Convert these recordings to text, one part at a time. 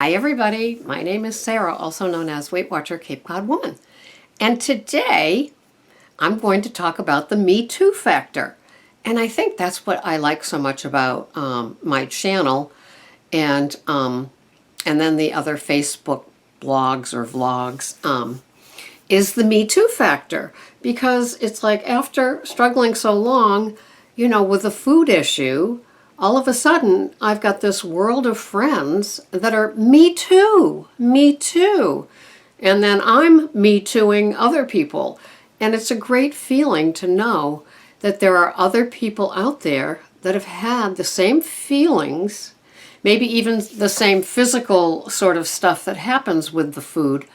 Hi everybody, my name is Sarah, also known as Weight Watcher Cape Cod Woman. And today I'm going to talk about the Me Too factor. And I think that's what I like so much about my channel and then the other Facebook blogs or vlogs is the Me Too factor. Because it's like after struggling so long, with the food issue, all of a sudden, I've got this world of friends that are me too, me too. And then I'm me tooing other people. And it's a great feeling to know that there are other people out there that have had the same feelings, maybe even the same physical sort of stuff that happens with the food.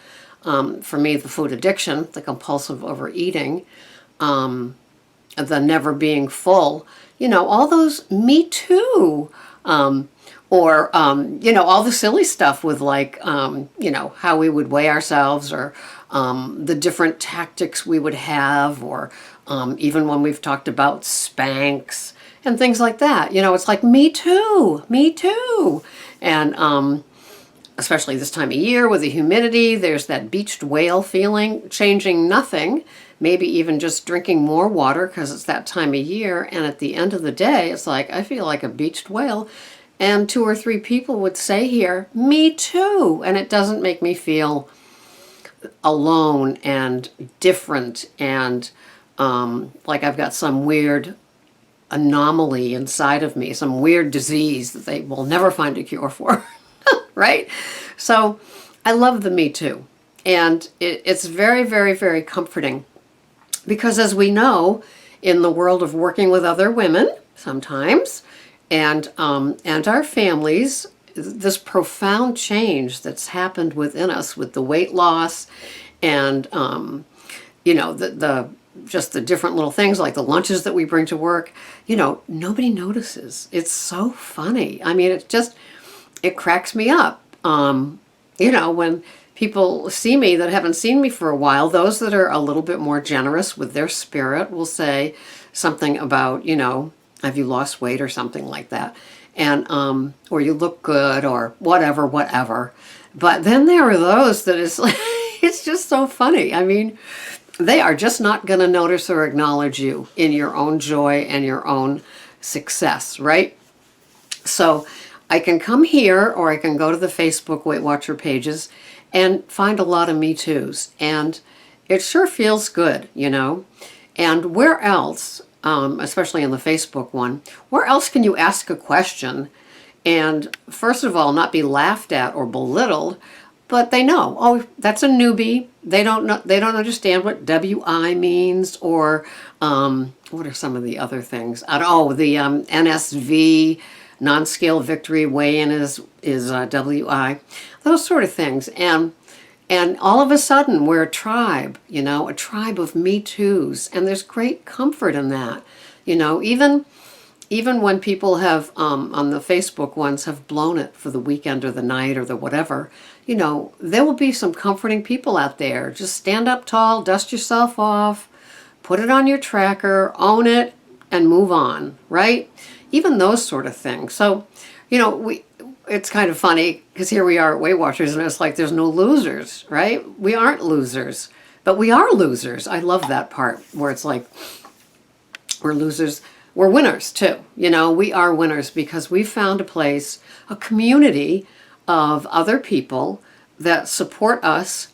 For me, the food addiction, the compulsive overeating, the never being full, all those me too, or all the silly stuff with like, how we would weigh ourselves, or the different tactics we would have, or even when we've talked about Spanx and things like that. It's like me too, me too. And especially this time of year with the humidity, there's that beached whale feeling, changing nothing, maybe even just drinking more water because it's that time of year. And at the end of the day, it's like, I feel like a beached whale. And 2 or 3 people would say here, me too. And it doesn't make me feel alone and different and like I've got some weird anomaly inside of me, some weird disease that they will never find a cure for. Right? So I love the Me Too. And it's very, very, very comforting because, as we know, in the world of working with other women sometimes and our families, this profound change that's happened within us with the weight loss and, the just the different little things like the lunches that we bring to work, nobody notices. It's so funny. I mean, it cracks me up. When people see me that haven't seen me for a while, those that are a little bit more generous with their spirit will say something about, have you lost weight or something like that? And, or you look good or whatever. But then there are those that is like, it's just so funny. I mean, they are just not going to notice or acknowledge you in your own joy and your own success, right? So I can come here or I can go to the Facebook Weight Watcher pages and find a lot of Me Too's. And it sure feels good, And where else, especially in the Facebook one, where else can you ask a question and, first of all, not be laughed at or belittled, but they know, oh, that's a newbie. They don't know, they don't understand what WI means, or what are some of the other things? The NSV, non-scale victory weigh-in is WI, those sort of things. And all of a sudden we're a tribe, a tribe of Me Too's, and there's great comfort in that. Even when people have, on the Facebook ones, have blown it for the weekend or the night or the whatever, there will be some comforting people out there. Just stand up tall, dust yourself off, put it on your tracker, own it, and move on, right? Even those sort of things. So, it's kind of funny because here we are at Weight Watchers and it's like there's no losers, right? We aren't losers, but we are losers. I love that part where it's like we're losers. We're winners too. We are winners because we found a place, a community of other people that support us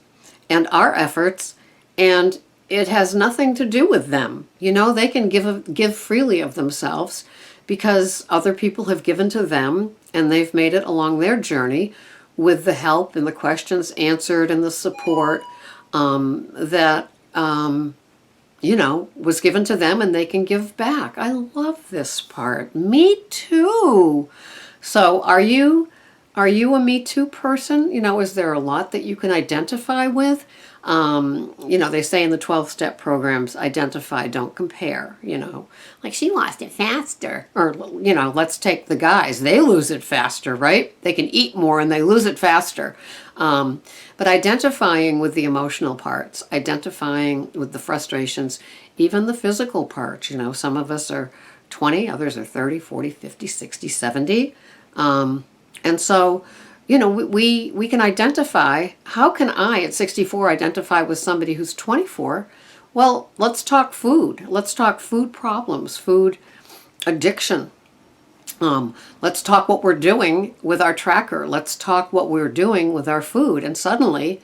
and our efforts, and it has nothing to do with them. They can give freely of themselves because other people have given to them and they've made it along their journey with the help and the questions answered and the support that was given to them, and they can give back. I love this part. Me too. So are you a Me Too person? Is there a lot that you can identify with? They say in the 12-step programs, identify, don't compare, like she lost it faster. Or, let's take the guys. They lose it faster, right? They can eat more and they lose it faster. But identifying with the emotional parts, identifying with the frustrations, even the physical parts, some of us are 20, others are 30, 40, 50, 60, 70. And so we can identify. How can I at 64 identify with somebody who's 24? Well, let's talk food. Let's talk food problems, food addiction. Let's talk what we're doing with our tracker. Let's talk what we're doing with our food. And suddenly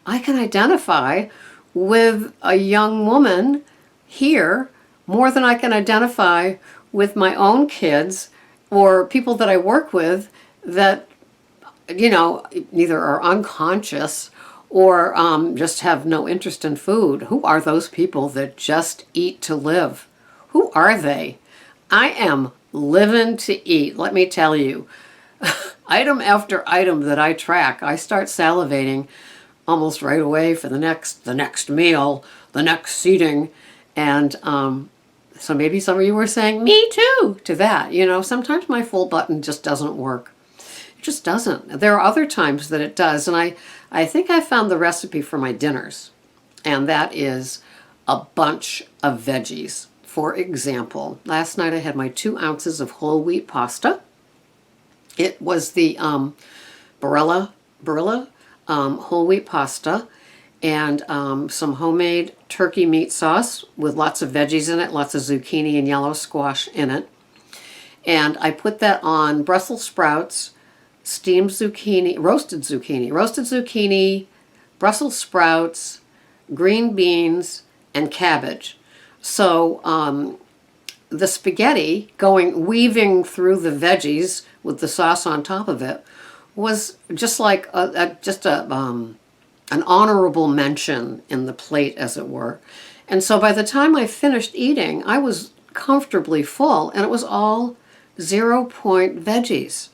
I can identify with a young woman here more than I can identify with my own kids or people that I work with that, either are unconscious or just have no interest in food. Who are those people that just eat to live? Who are they? I am living to eat, let me tell you. Item after item that I track, I start salivating almost right away for the next meal, the next seating. And so maybe some of you were saying, me too, to that. Sometimes my full button just doesn't work. It just doesn't. There are other times that it does. And I think I found the recipe for my dinners. And that is a bunch of veggies. For example, last night I had my 2 ounces of whole wheat pasta. It was the Barilla whole wheat pasta and some homemade turkey meat sauce with lots of veggies in it, lots of zucchini and yellow squash in it. And I put that on Brussels sprouts, steamed zucchini, roasted zucchini, Brussels sprouts, green beans, and cabbage. So the spaghetti weaving through the veggies with the sauce on top of it was just like an honorable mention in the plate, as it were. And so by the time I finished eating, I was comfortably full, and it was all 0-point veggies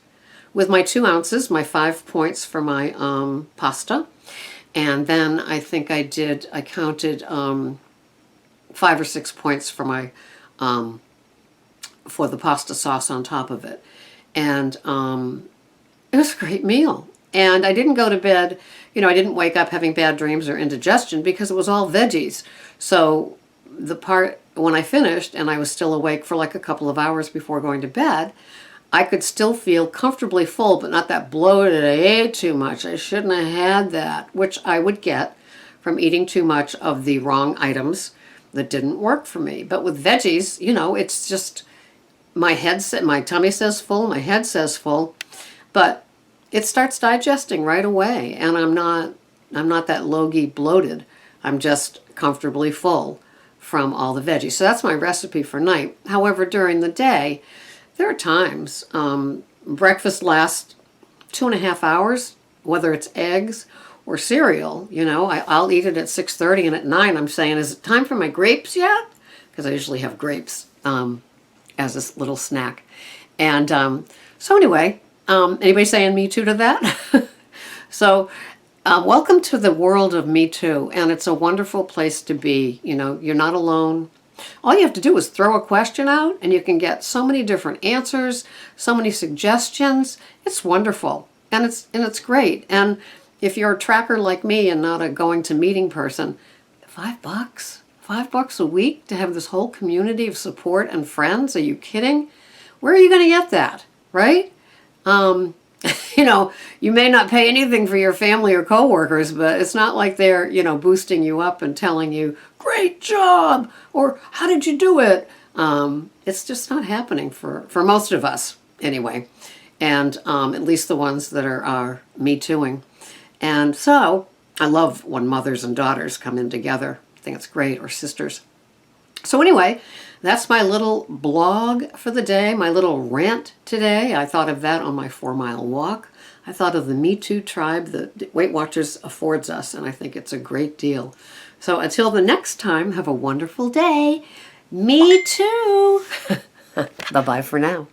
with my 2 ounces, my 5 points for my pasta. And then I think I counted 5 or 6 points for my for the pasta sauce on top of it. And it was a great meal. And I didn't go to bed, I didn't wake up having bad dreams or indigestion because it was all veggies. So the part when I finished and I was still awake for like a couple of hours before going to bed, I could still feel comfortably full, but not that bloated. I ate too much. I shouldn't have had that, which I would get from eating too much of the wrong items that didn't work for me. But with veggies, it's just my tummy says full, my head says full, but it starts digesting right away, and I'm not that logy bloated. I'm just comfortably full from all the veggies. So that's my recipe for night. However, during the day, there are times breakfast lasts 2.5 hours, whether it's eggs or cereal. I'll eat it at 6:30, and at 9 I'm saying, is it time for my grapes yet? Because I usually have grapes as a little snack. And so anyway, anybody saying me too to that? So welcome to the world of Me Too, and it's a wonderful place to be. You're not alone. All you have to do is throw a question out, and you can get so many different answers, so many suggestions. It's wonderful, and it's great. And if you're a tracker like me and not a going to meeting person, $5 a week to have this whole community of support and friends. Are you kidding? Where are you going to get that, right? You may not pay anything for your family or coworkers, but it's not like they're, boosting you up and telling you, great job, or how did you do it? It's just not happening for most of us anyway. And at least the ones that are Me Tooing. And so I love when mothers and daughters come in together. I think it's great, or sisters. So anyway, that's my little blog for the day, my little rant today. I thought of that on my 4-mile walk. I thought of the Me Too tribe that Weight Watchers affords us, and I think it's a great deal. So until the next time, have a wonderful day. Me too. Bye-bye for now.